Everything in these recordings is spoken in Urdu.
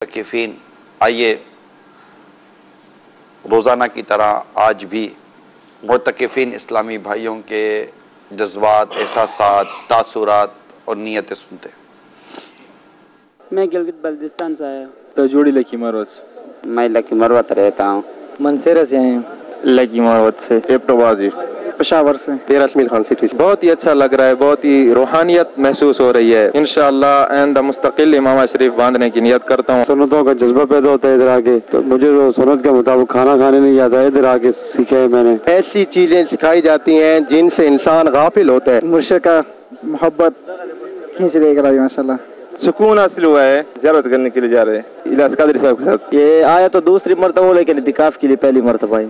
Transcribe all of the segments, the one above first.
معتکفین، آئیے روزانہ کی طرح آج بھی معتکفین اسلامی بھائیوں کے جذبات، احساسات، تاثرات اور نیتیں سنتے ہیں۔ میں گلگت بلتستان سے آیا ہوں۔ تجوڑی لکی مروت سے۔ میں لکی مروت رہتا ہوں۔ منصیرہ سے آئے ہیں۔ لکی مروت سے۔ ایبٹوازی، پشاور سے۔ تیرا اسمیل خان سٹی سے۔ بہت ہی اچھا لگ رہا ہے، بہت ہی روحانیت محسوس ہو رہی ہے۔ انشاءاللہ آئندہ مستقل امامہ شریف باندھنے کی نیت کرتا ہوں۔ سنتوں کا جذبہ پیدا ہوتا ہے ادھر آ کے، تو مجھے تو سنت کے مطابق کھانا کھانے نہیں آتا ہے، ادھر آ کے سیکھا ہے میں نے۔ ایسی چیزیں سکھائی جاتی ہیں جن سے انسان غافل ہوتا ہے۔ مرشد کا محبت کھینچ لے کر آئی ماشاء اللہ۔ سکون حاصل ہوا ہے، زیارت کرنے کے لیے جا رہے ہیں الیاس قادری صاحب کے ساتھ۔ یہ آیا تو دوسری مرتبہ لیکن اعتکاف کے لیے پہلی مرتبہ آئی۔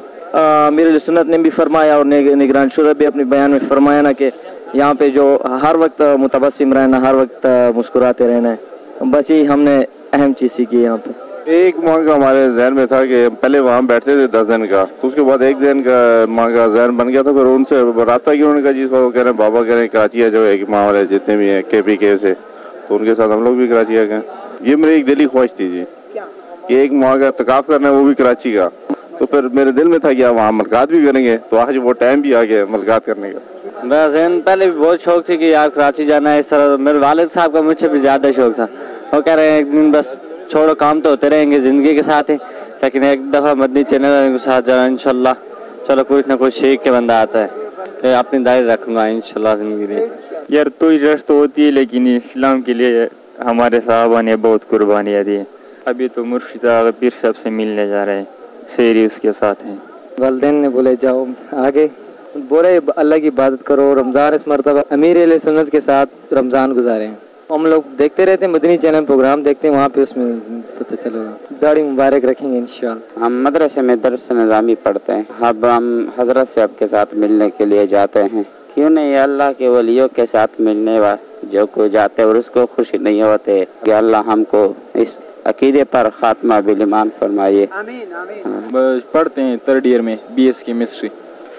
میرے سنت نے بھی فرمایا اور نگران شورا بھی اپنے بیان میں فرمایا نا کہ یہاں پہ جو ہر وقت متبسم رہنا، ہر وقت مسکراتے رہنا ہے، بس یہی ہم نے اہم چیز سیکھی ہے یہاں پہ۔ ایک ماہ کا ہمارے ذہن میں تھا کہ پہلے وہاں بیٹھتے تھے 10 دن کا، اس کے بعد ایک دن کا ماہ کا ذہن بن گیا تھا، پھر ان سے رابطہ کیا، انہوں نے کہا جس کو کہہ رہے ہیں بابا کہہ رہے ہیں کراچی ہے جو ایک ماہ والے جتنے بھی ہیں KPK سے، تو ان کے ساتھ ہم لوگ بھی کراچی آ گئے۔ یہ میری ایک دلی خواہش تھی جی کہ ایک ماہ کا اعتکاف کرنا ہے، وہ بھی کراچی کا، تو پھر میرے دل میں تھا کہ وہاں ملاقات بھی کریں گے، تو آج وہ ٹائم بھی آ گیا ملاقات کرنے کا۔ میرا ذہن پہلے بھی بہت شوق تھی کہ یار کراچی جانا ہے، اس طرح میرے والد صاحب کا مجھ سے بھی زیادہ شوق تھا۔ وہ کہہ رہے ہیں ایک دن بس چھوڑو، کام تو ہوتے رہیں گے زندگی کے ساتھ ہی، لیکن ایک دفعہ مدنی چینل والوں کے ساتھ جانا انشاءاللہ، چلو کچھ نہ کچھ سیکھ کے بندہ آتا ہے، میں اپنی دائر رکھوں گا انشاءاللہ زندگی میں۔ یار تو رشت تو ہوتی ہے، لیکن اسلام کے لیے ہمارے صحابہ نے بہت قربانیاں دی ہیں۔ ابھی تو مرشد پیر صاحب سے ملنے جا رہے ہیں، سیری اس کے ساتھ ہیں۔ والدین نے بولے جاؤ آگے بولے اللہ کی عبادت کرو، رمضان اس مرتبہ امیر علیہ سنت کے ساتھ رمضان گزارے ہیں۔ ہم لوگ دیکھتے رہتے ہیں، مدنی چینل پروگرام دیکھتے ہیں، وہاں پہ اس میں پتہ چلے گا۔ داڑھی مبارک رکھیں گے انشاءاللہ۔ ہم مدرسے میں درس نظامی پڑھتے ہیں، اب ہم حضرت صاحب کے ساتھ ملنے کے لیے جاتے ہیں۔ کیوں نہیں اللہ کے ولیوں کے ساتھ ملنے جو کوئی جاتے اور اس کو خوشی نہیں ہوتے کہ اللہ ہم کو اس عقیدے پر خاتمہ بالایمان فرمائیے۔ بس پڑھتے ہیں 3rd ایئر میں BS کیمسٹری۔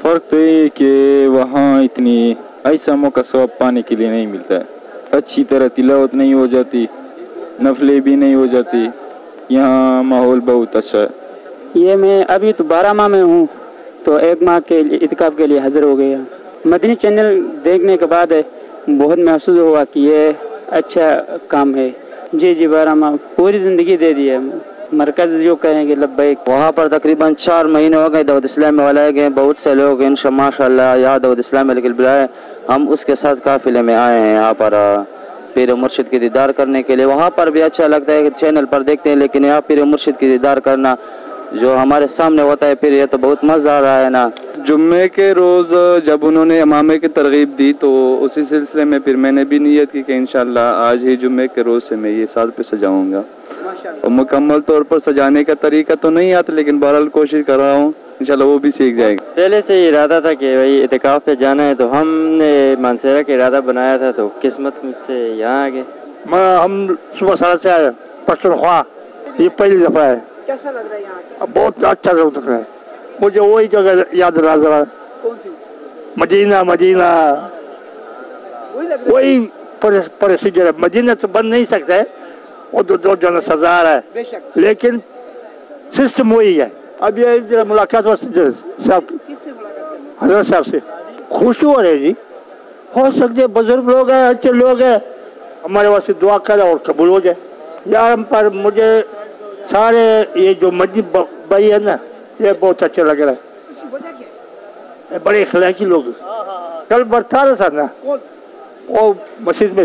فرق تو یہ کہ وہاں اتنی ایسا موقع ثواب پانے کے لیے نہیں ملتا ہے، اچھی طرح تلاوت نہیں ہو جاتی، نفلیں بھی نہیں ہو جاتی، یہاں ماحول بہت اچھا ہے۔ یہ میں ابھی تو 12 ماہ میں ہوں، تو 1 ماہ کے لیے اعتکاف کے لیے حاضر ہو گیا۔ مدنی چینل دیکھنے کے بعد بہت محسوس ہوا کہ یہ اچھا کام ہے۔ جی 12 ماہ پوری زندگی دے دی ہے، مرکز جو کہیں گے لبیک۔ وہاں پر تقریباً 4 مہینے ہو گئے، دعوت اسلامی والے گئے، بہت سے لوگ ماشاء اللہ یہاں دعوت اسلامی والے بلائے، ہم اس کے ساتھ قافلے میں آئے ہیں یہاں پر پیر مرشد کی دیدار کرنے کے لیے۔ وہاں پر بھی اچھا لگتا ہے کہ چینل پر دیکھتے ہیں، لیکن یہاں پیر مرشد کی دیدار کرنا جو ہمارے سامنے ہوتا ہے پھر یہ تو بہت مزہ آ رہا ہے نا۔ جمعے کے روز جب انہوں نے امامے کی ترغیب دی تو اسی سلسلے میں پھر میں نے بھی نیت کی کہ انشاءاللہ آج ہی جمعے کے روز سے میں یہ سال پہ سجاؤں گا، اور مکمل طور پر سجانے کا طریقہ تو نہیں آتا، لیکن بہرحال کوشش کر رہا ہوں، انشاءاللہ وہ بھی سیکھ جائے گا۔ پہلے سے ارادہ تھا کہ بھائی اعتکاف پہ جانا ہے، تو ہم نے منصیرہ کا ارادہ بنایا تھا، تو قسمت مجھ سے یہاں آ گئے۔ ہم صبح 7 سے آئے پختونخوا، یہ پہلی دفعہ ہے۔ کیسا لگ رہا ہے یہاں؟ بہت اچھا لگ رہا ہے مجھے، وہی جگہ یاد رہا ذرا، کون سی؟ مدینہ وہی پروسیجر ہے، مدینہ تو بن نہیں سکتا ہے، وہ دو جانا سزا ہے، بے شک۔ لیکن سسٹم وہی ہے۔ اب یہ ملاقات صاحب کس سے ملاقات کرنا؟ حضرت صاحب سے خوش ہو رہے جی، ہو سکتے بزرگ لوگ ہیں، اچھے لوگ ہیں، ہمارے واسطے دعا کرے اور قبول ہو جائے۔ یار پر مجھے سارے یہ جو مجید بھائی ہے نا، یہ بہت اچھا لگ رہا ہے، اس کی وجہ کیا ہے؟ بڑے اخلاقی لوگ۔ کل برتا رہا تھا نا وہ مسجد میں،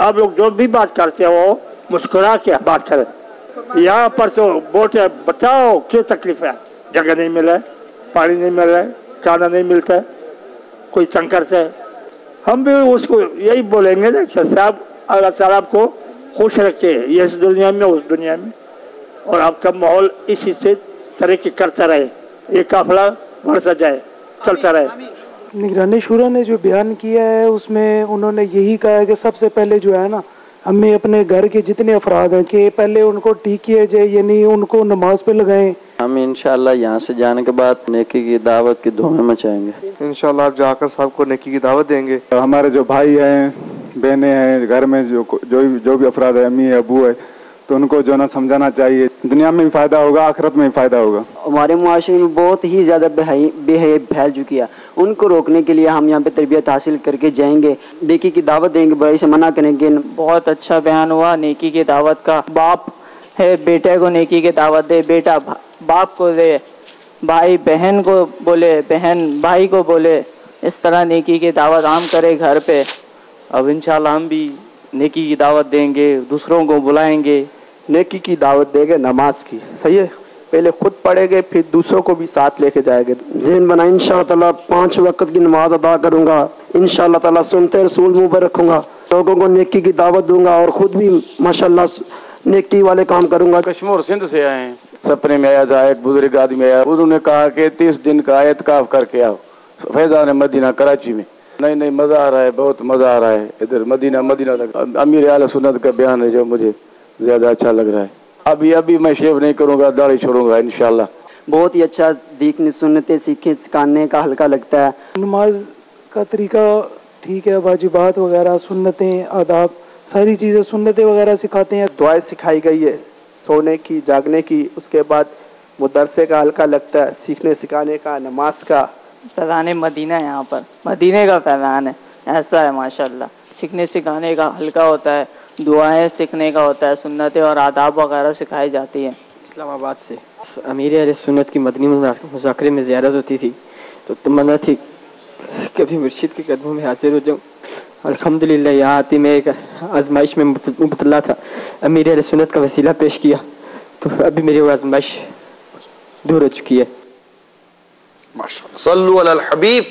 آپ لوگ جو بھی بات کرتے ہیں وہ مسکرا کے بات کریں، یہاں پر تو بولتے ہیں بتاؤ کیا تکلیف ہے، جگہ نہیں ملا ہے، پانی نہیں مل رہا ہے، کھانا نہیں ملتا ہے، کوئی تنگ کرتا ہے، ہم بھی اس کو یہی بولیں گے نا کہ صاحب اللہ تعالیٰ آپ کو خوش رکھے، یہ اس دنیا میں اس دنیا میں، اور آپ کا ماحول اسی سے ترقی کرتا رہے، یہ قافلہ بڑھتا جائے، چلتا رہے۔ نگرانی شورا نے جو بیان کیا ہے اس میں انہوں نے یہی کہا ہے کہ سب سے پہلے جو ہے نا ہمیں اپنے گھر کے جتنے افراد ہیں کہ پہلے ان کو ٹھیک کیا جائے، یعنی ان کو نماز پہ لگائیں۔ ہم انشاءاللہ یہاں سے جانے کے بعد نیکی کی دعوت کی دھومیں مچائیں گے۔ انشاءاللہ آپ جا کر صاحب کو نیکی کی دعوت دیں گے۔ ہمارے جو بھائی ہیں، بہنیں ہیں، گھر میں جو بھی افراد ہیں، امی ابو ہے، تو ان کو جو ہے نا سمجھانا چاہیے. دنیا میں بھی فائدہ ہوگا, آخرت میں بھی فائدہ ہوگا. ہمارے معاشرے میں بہت ہی زیادہ بے حیائی پھیل چکی ہے. ان کو روکنے کے لیے ہم یہاں پہ تربیت حاصل کر کے جائیں گے, نیکی کی دعوت دیں گے, برائی سے منع کریں گے. بہت اچھا بیان ہوا نیکی کی دعوت کا. باپ ہے بیٹے کو نیکی کی دعوت دے, بیٹا باپ کو دے, بھائی بہن کو بولے, بہن بھائی کو بولے. اس طرح نیکی کی دعوت عام کرے گھر پہ. اب انشاءاللہ ہم بھی نیکی کی دعوت دیں گے, دوسروں کو بلائیں گے. نیکی کی دعوت دیں گے نماز کی, صحیح ہے, پہلے خود پڑھیں گے پھر دوسروں کو بھی ساتھ لے کے جائیں گے. ذہن بنا انشاءاللہ تعالیٰ 5 وقت کی نماز ادا کروں گا, انشاءاللہ تعالیٰ سنتے رسول منہ پر رکھوں گا, لوگوں کو نیکی کی دعوت دوں گا اور خود بھی ماشاءاللہ نیکی والے کام کروں گا. کشمیر سندھ سے آئے ہیں. سپنے میں آیا تھا ایک بزرگ آدمی آیا, انہوں نے کہا کہ 30 دن کا اعتکاف کر کے آؤ فیضان مدینہ کراچی میں. نہیں مزہ آ رہا ہے, بہت مزہ آ رہا ہے ادھر مدینہ تک. امیر اعلی سنت کا بیان ہے جو مجھے زیادہ اچھا لگ رہا ہے. ابھی میں شیو نہیں کروں گا, داڑھی چھوڑوں گا انشاءاللہ. بہت ہی اچھا دیکھنے سنتیں سیکھیں سکھانے کا ہلکا لگتا ہے. نماز کا طریقہ ٹھیک ہے, واجبات وغیرہ, سنتیں, آداب, ساری چیزیں سنتیں وغیرہ سکھاتے ہیں. دعائیں سکھائی گئی ہے سونے کی, جاگنے کی. اس کے بعد مدرسے کا ہلکا لگتا ہے, سیکھنے سکھانے کا, نماز کا. فیضان مدینہ یہاں پر مدینے کا فیضان ہے, ایسا ہے ماشاءاللہ. سیکھنے سکھانے کا ہلکا ہوتا ہے, دعائیں سیکھنے کا ہوتا ہے, سنتیں اور آداب وغیرہ سکھائی جاتی ہیں. اسلام آباد سے امیر اہل سنت کی مدنی مذاکرے میں زیارت ہوتی تھی تو تمنا تھی کبھی مرشد کے قدموں میں حاضر ہو جاؤں. الحمدللہ یہاں آتی میں ایک آزمائش میں مبتلا تھا, امیر اہل سنت کا وسیلہ پیش کیا تو ابھی میری وہ آزمائش دور ہو چکی ہے. ماشاءاللہ. صلو علی الحبیب.